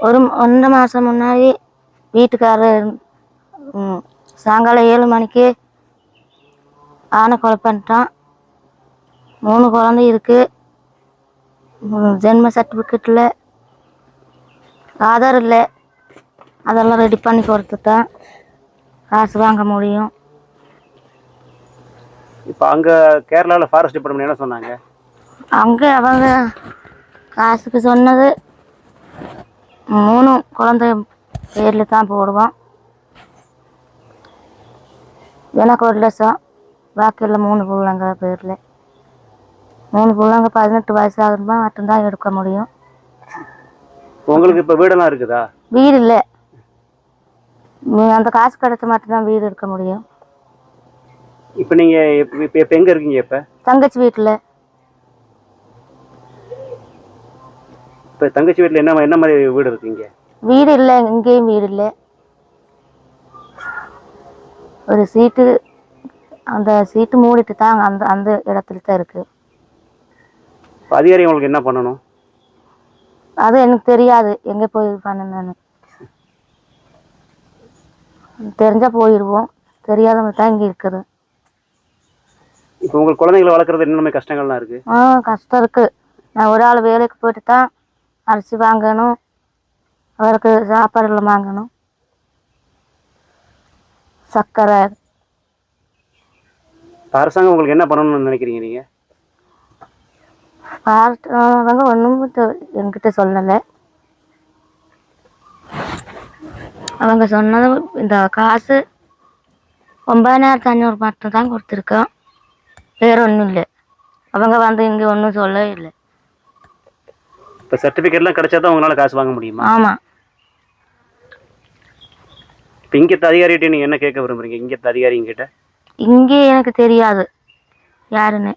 ஒரு 1 மாதம் முன்னாடி வீட்டுக்காரர் சாயங்காலம் 7 மணிக்கு ஆனை கொலை பண்ணிட்டான். 3 குழந்தை இருக்குது. ஜென்ம சர்டிஃபிகேட்டில் ஆதார் இல்லை. அதெல்லாம் ரெடி பண்ணி கொடுத்துட்டான். காசு வாங்க முடியும். இப்போ அங்கே கேரளாவில் ஃபாரஸ்ட் டிபார்ட்மெண்ட் என்ன சொன்னாங்க? அங்கே அவங்க காசுக்கு சொன்னது 3 குழந்தை பேரில் தான் போடுவோம். எனக்கு 1 லட்சம், பாக்கியில் 3 பிள்ளைங்க பேரில். 3 பிள்ளைங்க 18 வயசு ஆகுமா மட்டும்தான் எடுக்க முடியும். உங்களுக்கு இப்போ வீடெல்லாம் இருக்குதா? வீடு இல்லை. அந்த காசு கிடைச்ச மட்டும்தான் வீடு எடுக்க முடியும். இப்போ நீங்கள் இப்போ எங்கே இருக்கீங்க? இப்போ தங்கச்சி வீட்டில். இப்போ தங்கச்சி வீட்டில் என்ன மாதிரி வீடு இருக்குங்க? வீடு இல்லை, இங்கேயும் வீடு இல்லை. ஒரு சீட்டு, அந்த சீட்டு மூடிட்டு தான் அந்த அந்த இடத்துல தான் இருக்குது. அதிகாரி உங்களுக்கு என்ன பண்ணணும்? அது எனக்கு தெரியாது, எங்கே போய் பண்ணணுன்னு. தெரிஞ்சால் போயிடுவோம், தெரியாதவங்க தான் இங்கே இருக்குது. இப்போ உங்களுக்கு குழந்தைங்களை வளர்க்குறது என்னென்ன கஷ்டங்கள்லாம் இருக்குது? கஷ்டம் இருக்குது. நான் ஒரு ஆள் வேலைக்கு போயிட்டு தான் அரிசி வாங்கணும், அவருக்கு சாப்பாடுலாம் வாங்கணும், சர்க்கரை. அரசாங்கம் உங்களுக்கு என்ன பண்ணணும்னு நினைக்கிறீங்க நீங்கள்? அவங்க ஒன்றும் என்கிட்ட சொல்லலை. அவங்க சொன்னது இந்த காசு 9500 மட்டும் தான் கொடுத்துருக்கோம், வேறு ஒன்றும் இல்லை. அவங்க வந்து இங்கே ஒன்றும் சொல்லவே இல்லை. இப்போ சர்டிஃபிகேட்லாம் கிடைச்சா தான் உங்களால் காசு வாங்க முடியுமா? ஆமாம். இப்போ இங்கே அதிகாரிகிட்ட நீங்கள் என்ன கேட்க விரும்புகிறீங்க? இங்கே அதிகாரிங்கிட்ட இங்கே எனக்கு தெரியாது யாருன்னு.